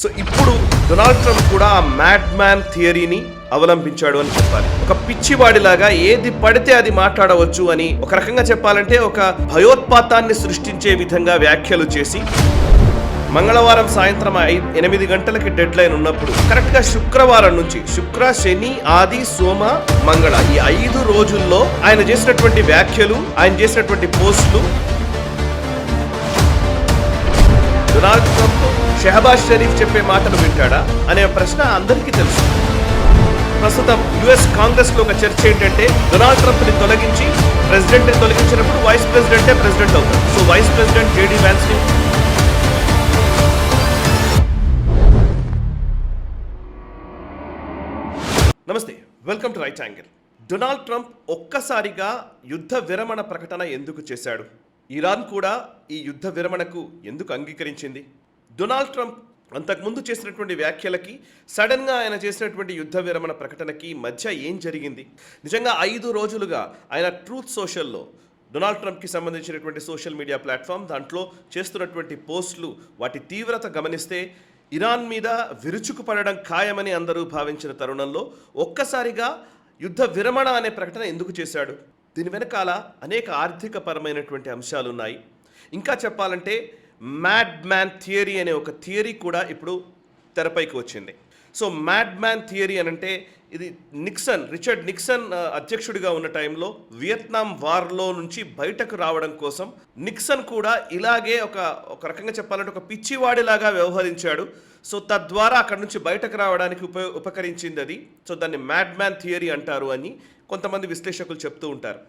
So ఇప్పుడు Donald Trump కూడా ఆ మ్యాడ్ మ్యాన్ థియరీని అవలంబించాడు అని చెప్పాలి. ఒక పిచ్చివాడిలాగా ఏది పడితే అది మాట్లాడవచ్చు అని, ఒక రకంగా చెప్పాలంటే ఒక భయోత్పాతాన్ని సృష్టించే విధంగా వ్యాఖ్యలు చేసి మంగళవారం సాయంత్రం 8 గంటలకి డెడ్ లైన్ ఉన్నప్పుడు కరెక్ట్ గా శుక్రవారం నుంచి శుక్ర, శని, ఆది, సోమ, మంగళ ఈ 5 రోజుల్లో ఆయన చేసినటువంటి వ్యాఖ్యలు, ఆయన చేసినటువంటి పోస్టులు డొనాల్డ్ ట్రంప్ షెహబాజ్ షరీఫ్ చెప్పే మాటలు వింటాడా అనే ప్రశ్న అందరికీ తెలుసు. ప్రస్తుతం యుఎస్ కాంగ్రెస్ లో ఒక చర్చ ఏంటంటే డొనాల్డ్ ట్రంప్ ని తొలగించి ప్రెసిడెంట్ తొలగించినప్పుడు వైస్ ప్రెసిడెంటే ప్రెసిడెంట్ అవుతారు. So vice president JD Vance ని నమస్తే, welcome to Right Angle. Donald Trump ఒక్కసారిగా యుద్ధ విరమణ ప్రకటన ఎందుకు చేశాడు? ఇరాన్ కూడా ఈ యుద్ధ విరమణకు ఎందుకు అంగీకరించింది? డొనాల్డ్ ట్రంప్ అంతకుముందు చేసినటువంటి వ్యాఖ్యలకి సడన్ గా ఆయన చేసినటువంటి యుద్ధ విరమణ ప్రకటనకి మధ్య ఏం జరిగింది? నిజంగా 5 రోజులుగా ఆయన ట్రూత్ సోషల్లో, డొనాల్డ్ ట్రంప్కి సంబంధించినటువంటి సోషల్ మీడియా ప్లాట్ఫామ్, దాంట్లో చేస్తున్నటువంటి పోస్టులు, వాటి తీవ్రత గమనిస్తే ఇరాన్ మీద విరుచుకుపడడం ఖాయమని అందరూ భావించిన తరుణంలో ఒక్కసారిగా యుద్ధ విరమణ అనే ప్రకటన ఎందుకు చేశాడు? దీని వెనకాల అనేక ఆర్థిక పరమైనటువంటి అంశాలు ఉన్నాయి. ఇంకా చెప్పాలంటే మ్యాడ్ మ్యాన్ థియరీ అనే ఒక థియరీ కూడా ఇప్పుడు తెరపైకి వచ్చింది. సో మ్యాడ్ మ్యాన్ థియరీ అనంటే ఇది రిచర్డ్ నిక్సన్ అధ్యక్షుడిగా ఉన్న టైంలో వియత్నాం వార్లో నుంచి బయటకు రావడం కోసం నిక్సన్ కూడా ఇలాగే ఒక రకంగా చెప్పాలంటే ఒక పిచ్చివాడిలాగా వ్యవహరించాడు. సో తద్వారా అక్కడి నుంచి బయటకు రావడానికి ఉపకరించింది అది. సో దాన్ని మ్యాడ్ మ్యాన్ థియరీ అంటారు అని కొంతమంది విశ్లేషకులు చెప్తూ ఉంటారు.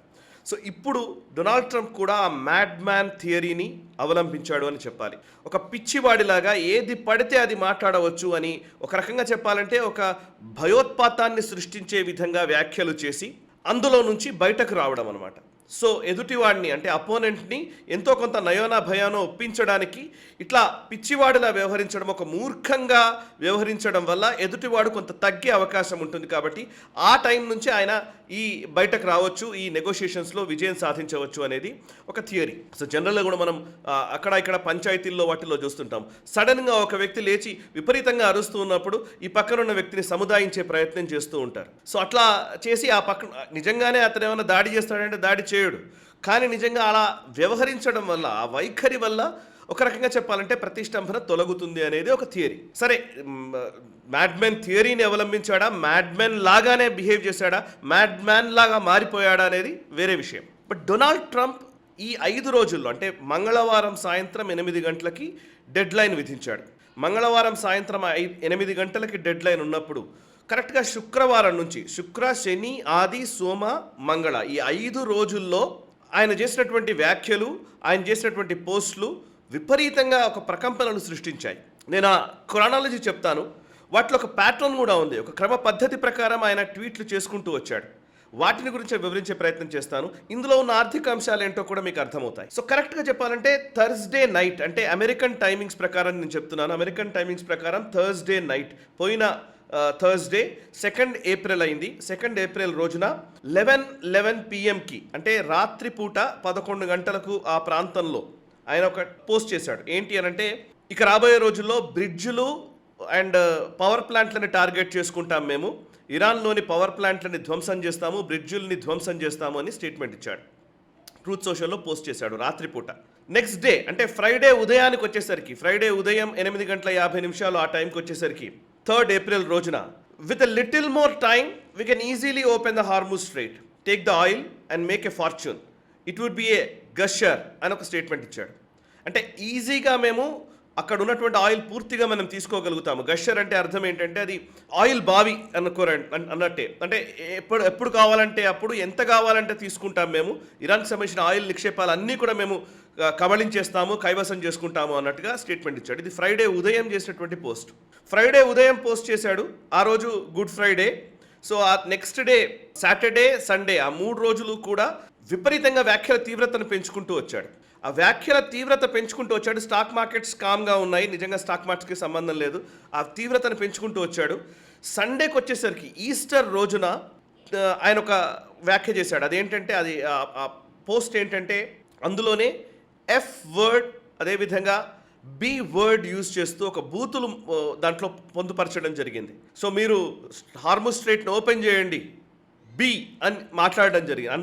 సో ఇప్పుడు డొనాల్డ్ ట్రంప్ కూడా ఆ మ్యాడ్ మ్యాన్ థియరీని అవలంబించాడు అని చెప్పాలి. ఒక పిచ్చివాడిలాగా ఏది పడితే అది మాట్లాడవచ్చు అని, ఒక రకంగా చెప్పాలంటే ఒక భయోత్పాతాన్ని సృష్టించే విధంగా వ్యాఖ్యలు చేసి అందులో నుంచి బయటకు రావడం అనమాట. సో ఎదుటివాడిని అంటే అపోనెంట్ని ఎంతో కొంత నయోనా భయానో ఒప్పించడానికి ఇట్లా పిచ్చివాడిలా వ్యవహరించడం, ఒక మూర్ఖంగా వ్యవహరించడం వల్ల ఎదుటివాడు కొంత తగ్గే అవకాశం ఉంటుంది. కాబట్టి ఆ టైం నుంచి ఆయన ఈ బయటకు రావచ్చు, ఈ నెగోషియేషన్స్లో విజయం సాధించవచ్చు అనేది ఒక థియరీ. సో జనరల్గా కూడా మనం అక్కడ ఇక్కడ పంచాయతీల్లో వాటిల్లో చూస్తుంటాం. సడన్గా ఒక వ్యక్తి లేచి విపరీతంగా అరుస్తూ ఉన్నప్పుడు ఈ పక్కనున్న వ్యక్తిని సముదాయించే ప్రయత్నం చేస్తూ ఉంటారు. సో అట్లా చేసి ఆ పక్కన నిజంగానే అతను ఏమైనా దాడి చేస్తాడంటే దాడి చేయడు, కానీ నిజంగా అలా వ్యవహరించడం వల్ల, ఆ వైఖరి వల్ల ఒక రకంగా చెప్పాలంటే ప్రతిష్టంభన తొలగుతుంది అనేది ఒక థియరీ. సరే, మ్యాడ్ మ్యాన్ థియరీని అవలంబించాడా, మ్యాడ్ మ్యాన్ లాగానే బిహేవ్ చేశాడా, మ్యాడ్ మ్యాన్ లాగా మారిపోయాడా అనేది వేరే విషయం. బట్ డొనాల్డ్ ట్రంప్ ఈ 5 రోజుల్లో అంటే మంగళవారం సాయంత్రం 8 గంటలకి డెడ్ లైన్ విధించాడు. మంగళవారం సాయంత్రం 8 గంటలకి డెడ్ లైన్ ఉన్నప్పుడు కరెక్ట్గా శుక్రవారం నుంచి శుక్ర, శని, ఆది, సోమ, మంగళ ఈ 5 రోజుల్లో ఆయన చేసినటువంటి వ్యాఖ్యలు, ఆయన చేసినటువంటి పోస్టులు విపరీతంగా ఒక ప్రకంపనలు సృష్టించాయి. నేను ఆ క్రానాలజీ చెప్తాను. వాటిలో ఒక ప్యాటర్న్ కూడా ఉంది. ఒక క్రమ పద్ధతి ప్రకారం ఆయన ట్వీట్లు చేసుకుంటూ వచ్చాడు. వాటిని గురించి వివరించే ప్రయత్నం చేస్తాను. ఇందులో ఉన్న ఆర్థిక అంశాలు ఏంటో కూడా మీకు అర్థమవుతాయి. సో కరెక్ట్గా చెప్పాలంటే థర్స్డే నైట్, అంటే అమెరికన్ టైమింగ్స్ ప్రకారం నేను చెప్తున్నాను, అమెరికన్ టైమింగ్స్ ప్రకారం థర్స్డే నైట్, పోయిన థర్స్డే 2 ఏప్రిల్ అయింది. 2 ఏప్రిల్ రోజున 11 PM అంటే రాత్రిపూట 11 గంటలకు ఆ ప్రాంతంలో ఆయన ఒక పోస్ట్ చేశాడు. ఏంటి అనంటే, ఇక రాబోయే రోజుల్లో బ్రిడ్జులు అండ్ పవర్ ప్లాంట్లని టార్గెట్ చేసుకుంటాం, మేము ఇరాన్లోని పవర్ ప్లాంట్లని ధ్వంసం చేస్తాము, బ్రిడ్జుల్ని ధ్వంసం చేస్తాము అని స్టేట్మెంట్ ఇచ్చాడు. ట్రూత్ సోషల్లో పోస్ట్ చేశాడు రాత్రిపూట. నెక్స్ట్ డే అంటే ఫ్రైడే ఉదయానికి వచ్చేసరికి, ఫ్రైడే ఉదయం 8:50 ఆ టైంకి వచ్చేసరికి 3rd ఏప్రిల్ రోజున, with a little more time we can easily open the Hormuz strait, take the oil and make a fortune, it would be a gusher అని ఒక స్టేట్మెంట్ ఇచ్చాడు. అంటే ఈజీగా మేము అక్కడ ఉన్నటువంటి ఆయిల్ పూర్తిగా మనం తీసుకోగలుగుతాము. గషర్ అంటే అర్థం ఏంటంటే అది ఆయిల్ బావి అన్నట్టే. అంటే ఎప్పుడు కావాలంటే అప్పుడు, ఎంత కావాలంటే తీసుకుంటాం మేము, ఇరాన్కి సంబంధించిన ఆయిల్ నిక్షేపాలు అన్నీ కూడా మేము కబళించేస్తాము, కైవసం చేసుకుంటాము అన్నట్టుగా స్టేట్మెంట్ ఇచ్చాడు. ఇది ఫ్రైడే ఉదయం చేసినటువంటి పోస్ట్. ఫ్రైడే ఉదయం పోస్ట్ చేశాడు. ఆ రోజు గుడ్ ఫ్రైడే. సో ఆ నెక్స్ట్ డే సాటర్డే, సండే ఆ 3 రోజులు కూడా విపరీతంగా వ్యాఖ్యల తీవ్రతను పెంచుకుంటూ వచ్చాడు. ఆ వ్యాఖ్యల తీవ్రత పెంచుకుంటూ వచ్చాడు. స్టాక్ మార్కెట్స్ కామ్గా ఉన్నాయి, నిజంగా స్టాక్ మార్కెట్కి సంబంధం లేదు. ఆ తీవ్రతను పెంచుకుంటూ వచ్చాడు. సండేకి వచ్చేసరికి ఈస్టర్ రోజున ఆయన ఒక వ్యాఖ్య చేశాడు. అదేంటంటే అది పోస్ట్ ఏంటంటే అందులోనే ఎఫ్ వర్డ్, అదేవిధంగా బి వర్డ్ యూజ్ చేస్తూ ఒక బూతులు దాంట్లో పొందుపరచడం జరిగింది. సో మీరు హార్ముజ్ స్ట్రైట్ని ఓపెన్ చేయండి బి అని మాట్లాడడం జరిగింది,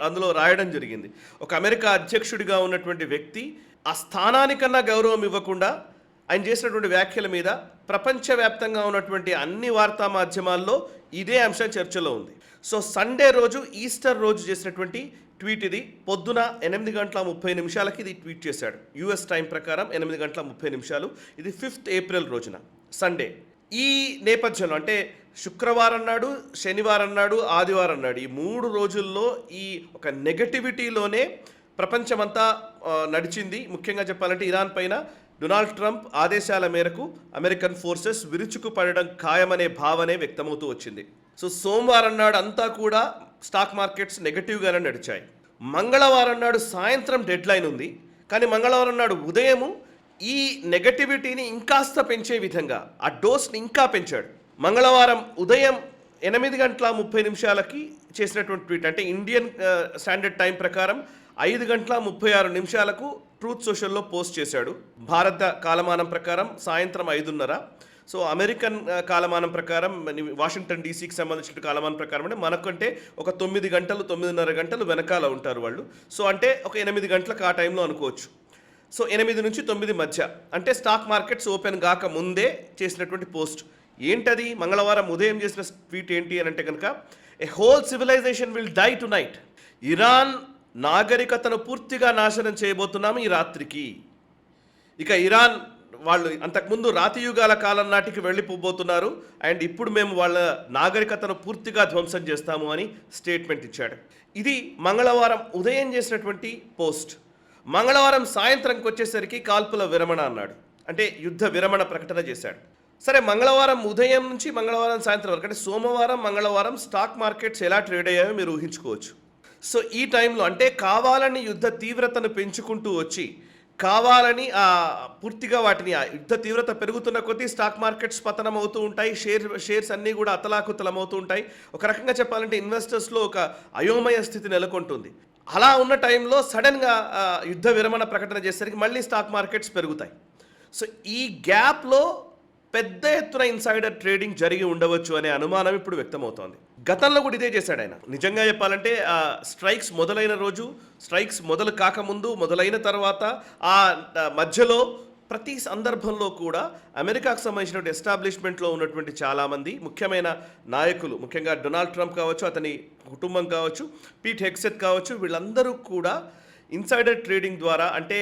అందులో రాయడం జరిగింది. ఒక అమెరికా అధ్యక్షుడిగా ఉన్నటువంటి వ్యక్తి ఆ స్థానానికన్నా గౌరవం ఇవ్వకుండా ఆయన చేసినటువంటి వ్యాఖ్యల మీద ప్రపంచవ్యాప్తంగా ఉన్నటువంటి అన్ని వార్తా మాధ్యమాల్లో ఇదే అంశం చర్చలో ఉంది. సో సండే రోజు, ఈస్టర్ రోజు చేసినటువంటి ట్వీట్ ఇది. పొద్దున 8:30 ఇది ట్వీట్ చేశాడు. యుఎస్ టైం ప్రకారం 8:30. ఇది 5th ఏప్రిల్ రోజున, సండే. ఈ నేపథ్యంలో అంటే శుక్రవారం నాడు, శనివారం నాడు, ఆదివారం నాడు ఈ 3 రోజుల్లో ఈ ఒక నెగటివిటీలోనే ప్రపంచమంతా నడిచింది. ముఖ్యంగా చెప్పాలంటే ఇరాన్ పైన డొనాల్డ్ ట్రంప్ ఆదేశాల మేరకు అమెరికన్ ఫోర్సెస్ విరుచుకుపడడం ఖాయమనే భావనే వ్యక్తమవుతూ వచ్చింది. సో సోమవారం నాడు అంతా కూడా స్టాక్ మార్కెట్స్ నెగటివ్గానే నడిచాయి. మంగళవారం నాడు సాయంత్రం డెడ్ లైన్ ఉంది, కానీ మంగళవారం నాడు ఉదయము ఈ నెగటివిటీని ఇంకాస్త పెంచే విధంగా ఆ డోస్ని ఇంకా పెంచాడు. మంగళవారం ఉదయం 8:30 చేసినటువంటి ట్వీట్, అంటే ఇండియన్ స్టాండర్డ్ టైం ప్రకారం 5:36 ట్రూత్ సోషల్లో పోస్ట్ చేశాడు. భారత కాలమానం ప్రకారం సాయంత్రం 5:30. సో అమెరికన్ కాలమానం ప్రకారం, వాషింగ్టన్ డీసీకి సంబంధించిన కాలమానం ప్రకారం అంటే మనకంటే ఒక 9 గంటలు 9:30 గంటలు వెనకాల ఉంటారు వాళ్ళు. సో అంటే ఒక 8 గంటలకు ఆ టైంలో అనుకోవచ్చు. సో 8 నుంచి 9 మధ్య, అంటే స్టాక్ మార్కెట్స్ ఓపెన్ కాక ముందే చేసినటువంటి పోస్ట్. ఏంటది? మంగళవారం ఉదయం చేసిన ట్వీట్ ఏంటి అని అంటే కనుక, a whole civilization will die tonight. Iran నాగరికతను పూర్తిగా నాశనం చేయబోతున్నాము ఈ రాత్రికి. ఇక ఇరాన్ వాళ్ళు అంతకుముందు రాతి యుగాల కాలం నాటికి వెళ్ళిపోబోతున్నారు, అండ్ ఇప్పుడు మేము వాళ్ళ నాగరికతను పూర్తిగా ధ్వంసం చేస్తాము అని స్టేట్మెంట్ ఇచ్చాడు. ఇది మంగళవారం ఉదయం చేసినటువంటి పోస్ట్. మంగళవారం సాయంత్రంకి వచ్చేసరికి కాల్పుల విరమణ అన్నాడు, అంటే యుద్ధ విరమణ ప్రకటన చేశాడు. సరే, మంగళవారం ఉదయం నుంచి మంగళవారం సాయంత్రం వరకు, అంటే సోమవారం మంగళవారం స్టాక్ మార్కెట్స్ ఎలా ట్రేడ్ అయ్యాయో మీరు ఊహించుకోవచ్చు. సో ఈ టైంలో అంటే కావాలని యుద్ధ తీవ్రతను పెంచుకుంటూ వచ్చి, కావాలని పూర్తిగా వాటిని యుద్ధ తీవ్రత పెరుగుతున్న కొద్దీ స్టాక్ మార్కెట్స్ పతనం అవుతూ ఉంటాయి, షేర్స్ అన్నీ కూడా అతలాకుతలం అవుతూ ఉంటాయి. ఒక రకంగా చెప్పాలంటే ఇన్వెస్టర్స్లో ఒక అయోమయ స్థితి నెలకొంటుంది. అలా ఉన్న టైంలో సడన్గా యుద్ధ విరమణ ప్రకటన చేసేసరికి మళ్ళీ స్టాక్ మార్కెట్స్ పెరుగుతాయి. సో ఈ గ్యాప్లో పెద్ద ఎత్తున ఇన్సైడర్ ట్రేడింగ్ జరిగి ఉండవచ్చు అనే అనుమానం ఇప్పుడు వ్యక్తమవుతోంది. గతంలో కూడా ఇదే చేశాడు ఆయన. నిజంగా చెప్పాలంటే స్ట్రైక్స్ మొదలైన రోజు, స్ట్రైక్స్ మొదలు కాకముందు, మొదలైన తర్వాత, ఆ మధ్యలో ప్రతి సందర్భంలో కూడా అమెరికాకు సంబంధించిన ఎస్టాబ్లిష్మెంట్లో ఉన్నటువంటి చాలామంది ముఖ్యమైన నాయకులు, ముఖ్యంగా డొనాల్డ్ ట్రంప్ కావచ్చు, అతని కుటుంబం కావచ్చు, పీట్ హెగ్సెత్ కావచ్చు, వీళ్ళందరూ కూడా ఇన్సైడర్ ట్రేడింగ్ ద్వారా, అంటే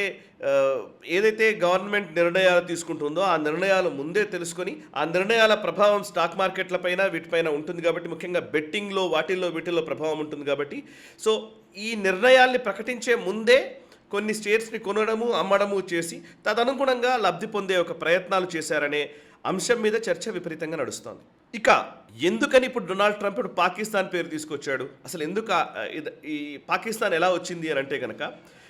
ఏదైతే గవర్నమెంట్ నిర్ణయాలు తీసుకుంటుందో ఆ నిర్ణయాలు ముందే తెలుసుకొని, ఆ నిర్ణయాల ప్రభావం స్టాక్ మార్కెట్లపైన వీటిపైన ఉంటుంది కాబట్టి, ముఖ్యంగా బెట్టింగ్లో వీటిల్లో ప్రభావం ఉంటుంది కాబట్టి, సో ఈ నిర్ణయాల్ని ప్రకటించే ముందే కొన్ని షేర్స్ని కొనడము అమ్మడము చేసి తదనుగుణంగా లబ్ధి పొందే ఒక ప్రయత్నాలు చేశారనే అంశం మీద చర్చ విపరీతంగా నడుస్తోంది. ఇక ఎందుకని ఇప్పుడు డొనాల్డ్ ట్రంప్ ఇప్పుడు పాకిస్తాన్ పేరు తీసుకొచ్చాడు, అసలు ఎందుకు ఈ పాకిస్తాన్ ఎలా వచ్చింది అని అంటే కనుక,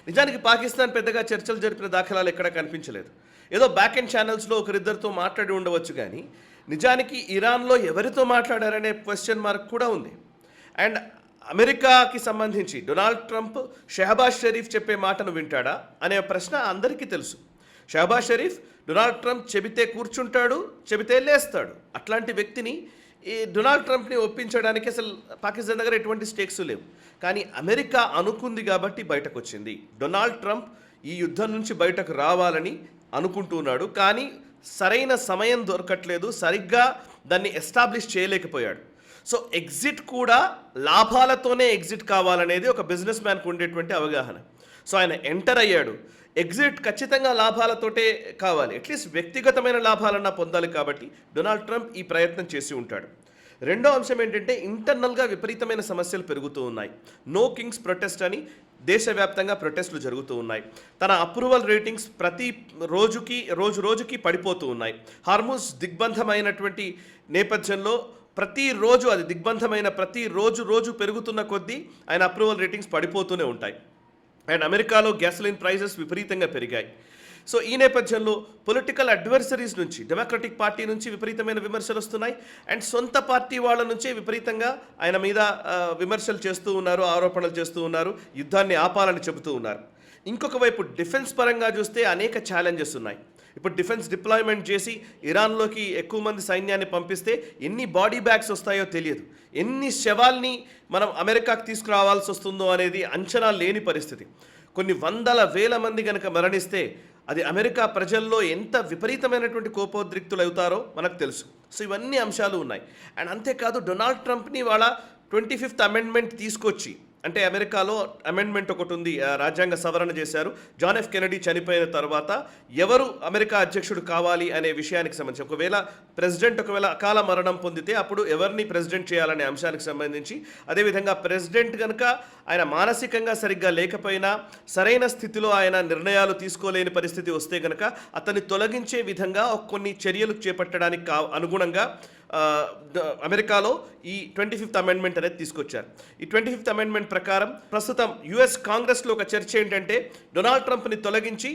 నిజానికి పాకిస్తాన్ పెద్దగా చర్చలు జరిపిన దాఖలాలు ఎక్కడా కనిపించలేదు. ఏదో బ్యాక్ ఎండ్ ఛానల్స్లో ఒకరిద్దరితో మాట్లాడి ఉండవచ్చు, కానీ నిజానికి ఇరాన్లో ఎవరితో మాట్లాడారనే క్వశ్చన్ మార్క్ కూడా ఉంది. అండ్ అమెరికాకి సంబంధించి డొనాల్డ్ ట్రంప్ షెహబాజ్ షరీఫ్ చెప్పే మాటను వింటాడా అనే ప్రశ్న అందరికీ తెలుసు. షెహబాజ్ షరీఫ్ డొనాల్డ్ ట్రంప్ చెబితే కూర్చుంటాడు, చెబితే లేస్తాడు. అట్లాంటి వ్యక్తిని ఈ డొనాల్డ్ ట్రంప్ని ఒప్పించడానికి అసలు పాకిస్తాన్ దగ్గర ఎటువంటి స్టేక్స్ లేవు. కానీ అమెరికా అనుకుంది కాబట్టి బయటకు వచ్చింది. డొనాల్డ్ ట్రంప్ ఈ యుద్ధం నుంచి బయటకు రావాలని అనుకుంటున్నాడు, కానీ సరైన సమయం దొరకట్లేదు, సరిగ్గా దాన్ని ఎస్టాబ్లిష్ చేయలేకపోయాడు. సో ఎగ్జిట్ కూడా లాభాలతోనే ఎగ్జిట్ కావాలనేది ఒక బిజినెస్ మ్యాన్కు ఉండేటువంటి అవగాహన. సో ఆయన ఎంటర్ అయ్యాడు, ఎగ్జిట్ ఖచ్చితంగా లాభాలతోటే కావాలి, అట్లీస్ట్ వ్యక్తిగతమైన లాభాలన్నా పొందాలి. కాబట్టి డొనాల్డ్ ట్రంప్ ఈ ప్రయత్నం చేసి ఉంటాడు. రెండో అంశం ఏంటంటే, ఇంటర్నల్గా విపరీతమైన సమస్యలు పెరుగుతూ ఉన్నాయి. నో కింగ్స్ ప్రొటెస్ట్ అని దేశవ్యాప్తంగా ప్రొటెస్టులు జరుగుతూ ఉన్నాయి. తన అప్రూవల్ రేటింగ్స్ ప్రతి రోజుకి పడిపోతూ ఉన్నాయి. హార్ముజ్ దిగ్బంధమైనటువంటి నేపథ్యంలో ప్రతిరోజు అది దిగ్బంధమైన రోజు పెరుగుతున్న కొద్దీ ఆయన అప్రూవల్ రేటింగ్స్ పడిపోతూనే ఉంటాయి. అండ్ అమెరికాలో గ్యాసోలిన్ ప్రైజెస్ విపరీతంగా పెరిగాయి. సో ఈ నేపథ్యంలో పొలిటికల్ అడ్వర్సరీస్ నుంచి, డెమోక్రటిక్ పార్టీ నుంచి విపరీతమైన విమర్శలు వస్తున్నాయి. అండ్ సొంత పార్టీ వాళ్ళ నుంచే విపరీతంగా ఆయన మీద విమర్శలు చేస్తూ ఉన్నారు, ఆరోపణలు చేస్తూ ఉన్నారు, యుద్ధాన్ని ఆపాలని చెబుతూ ఉన్నారు. ఇంకొక వైపు డిఫెన్స్ పరంగా చూస్తే అనేక ఛాలెంజెస్ ఉన్నాయి. ఇప్పుడు డిఫెన్స్ డిప్లాయ్మెంట్ చేసి ఇరాన్లోకి ఎక్కువ మంది సైన్యాన్ని పంపిస్తే ఎన్ని బాడీ బ్యాగ్స్ వస్తాయో తెలియదు, ఎన్ని శవాల్ని మనం అమెరికాకు తీసుకురావాల్సి వస్తుందో అనేది అంచనా లేని పరిస్థితి. కొన్ని వందల వేల మంది కనుక మరణిస్తే అది అమెరికా ప్రజల్లో ఎంత విపరీతమైనటువంటి కోపోద్రిక్తులు అవుతారో మనకు తెలుసు. సో ఇవన్నీ అంశాలు ఉన్నాయి. అండ్ అంతేకాదు డొనాల్డ్ ట్రంప్ని వాళ్ళ 25th అమెండ్మెంట్ తీసుకొచ్చి, అంటే అమెరికాలో అమెండ్మెంట్ ఒకటి ఉంది, రాజ్యాంగ సవరణ చేశారు. జాన్ ఎఫ్ కెనడీ చనిపోయిన తర్వాత ఎవరు అమెరికా అధ్యక్షుడు కావాలి అనే విషయానికి సంబంధించి, ఒకవేళ ప్రెసిడెంట్ అకాల మరణం పొందితే అప్పుడు ఎవరిని ప్రెసిడెంట్ చేయాలనే అంశానికి సంబంధించి, అదేవిధంగా ప్రెసిడెంట్ కనుక ఆయన మానసికంగా సరిగ్గా లేకపోయినా, సరైన స్థితిలో ఆయన నిర్ణయాలు తీసుకోలేని పరిస్థితి వస్తే కనుక అతన్ని తొలగించే విధంగా కొన్ని చర్యలు చేపట్టడానికి అనుగుణంగా అమెరికాలో ఈ 25th అమెండ్మెంట్ అనేది తీసుకొచ్చారు. ఈ 25th అమెండ్మెంట్ ప్రకారం ప్రస్తుతం యుఎస్ కాంగ్రెస్లో ఒక చర్చ ఏంటంటే డొనాల్డ్ ట్రంప్ని తొలగించి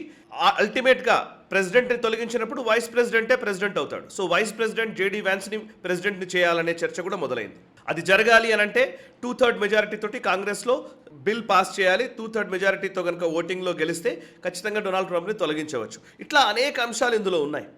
అల్టిమేట్గా ప్రెసిడెంట్ని తొలగించినప్పుడు వైస్ ప్రెసిడెంటే ప్రెసిడెంట్ అవుతాడు. సో వైస్ ప్రెసిడెంట్ జేడీ వ్యాన్స్ని ప్రెసిడెంట్ని చేయాలనే చర్చ కూడా మొదలైంది. అది జరగాలి అని అంటే 2/3 మెజారిటీ తోటి కాంగ్రెస్లో బిల్ పాస్ చేయాలి. 2/3 మెజారిటీతో కనుక ఓటింగ్లో గెలిస్తే ఖచ్చితంగా డొనాల్డ్ ట్రంప్ని తొలగించవచ్చు. ఇట్లా అనేక అంశాలు ఇందులో ఉన్నాయి.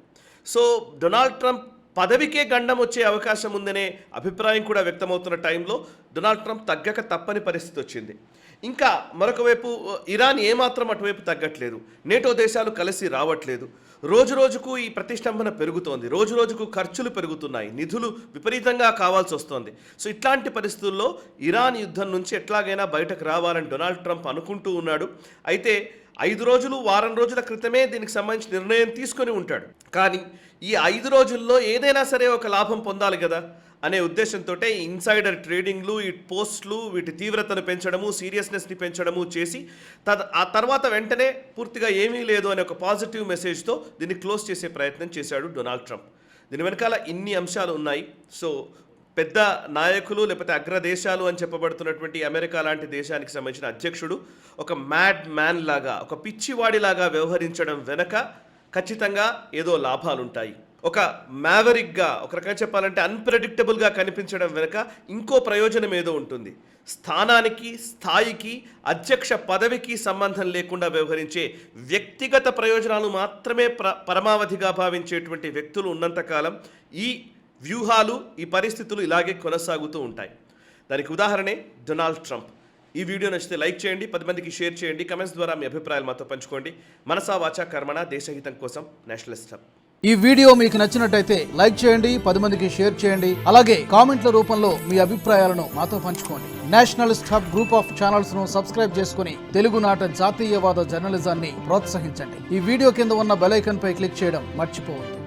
సో డొనాల్డ్ ట్రంప్ పదవికే గండం వచ్చే అవకాశం ఉందనే అభిప్రాయం కూడా వ్యక్తమవుతున్న టైంలో డొనాల్డ్ ట్రంప్ తగ్గక తప్పని పరిస్థితి వచ్చింది. ఇంకా మరొక వైపు ఇరాన్ ఏమాత్రం అటువైపు తగ్గట్లేదు, నేటో దేశాలు కలిసి రావట్లేదు. రోజు రోజుకు ఈ ప్రతిష్టంభన పెరుగుతోంది, రోజు రోజుకు ఖర్చులు పెరుగుతున్నాయి, నిధులు విపరీతంగా కావాల్సి వస్తోంది. సో ఇట్లాంటి పరిస్థితుల్లో ఇరాన్ యుద్ధం నుంచి ఎట్లాగైనా బయటకు రావాలని డొనాల్డ్ ట్రంప్ అనుకుంటూ ఉన్నాడు. అయితే 5 రోజులు వారం రోజుల క్రితమే దీనికి సంబంధించి నిర్ణయం తీసుకొని ఉంటాడు. కానీ ఈ 5 రోజుల్లో ఏదైనా సరే ఒక లాభం పొందాలి కదా అనే ఉద్దేశంతో ఇన్సైడర్ ట్రేడింగ్లు, ఈ పోస్టులు, వీటి తీవ్రతను పెంచడము, సీరియస్నెస్ని పెంచడము చేసి ఆ తర్వాత వెంటనే పూర్తిగా ఏమీ లేదు అనే ఒక పాజిటివ్ మెసేజ్తో దీన్ని క్లోజ్ చేసే ప్రయత్నం చేశాడు డొనాల్డ్ ట్రంప్. దీని వెనకాల ఇన్ని అంశాలు ఉన్నాయి. సో పెద్ద నాయకులు లేకపోతే అగ్రదేశాలు అని చెప్పబడుతున్నటువంటి అమెరికా లాంటి దేశానికి సంబంధించిన అధ్యక్షుడు ఒక మ్యాడ్ మ్యాన్ లాగా, ఒక పిచ్చివాడిలాగా వ్యవహరించడం వెనక ఖచ్చితంగా ఏదో లాభాలు ఉంటాయి. ఒక మ్యావరిక్గా, ఒక రకంగా చెప్పాలంటే అన్ప్రెడిక్టబుల్గా కనిపించడం వెనక ఇంకో ప్రయోజనం ఏదో ఉంటుంది. స్థానానికి, స్థాయికి, అధ్యక్ష పదవికి సంబంధం లేకుండా వ్యవహరించే వ్యక్తిగత ప్రయోజనాలు మాత్రమే పరమావధిగా భావించేటువంటి వ్యక్తులు ఉన్నంతకాలం ఈ వ్యూహాలు, ఈ పరిస్థితులు ఇలాగే కొనసాగుతూ ఉంటాయి. దానికి ఉదాహరణే డొనాల్డ్ ట్రంప్. ఈ వీడియో నచ్చితే లైక్ చేయండి, 10 మందికి షేర్ చేయండి, కమెంట్స్ ద్వారా మీ అభిప్రాయాలు మాతో పంచుకోండి. మనసా వాచా కర్మణ, దేశహితం కోసం నేషనలిస్ట్ హబ్. ఈ వీడియో మీకు నచ్చినట్టయితే లైక్ చేయండి, 10 మందికి షేర్ చేయండి, అలాగే కామెంట్ల రూపంలో మీ అభిప్రాయాలను మాతో పంచుకోండి. Nationalist hub group of channels ను సబ్స్క్రైబ్ చేసుకుని తెలుగునాట జాతీయవాద జర్నలిజాన్ని ప్రోత్సహించండి. ఈ వీడియో కింద ఉన్న బెల్ ఐకాన్ పై క్లిక్ చేయడం మర్చిపోవద్దు.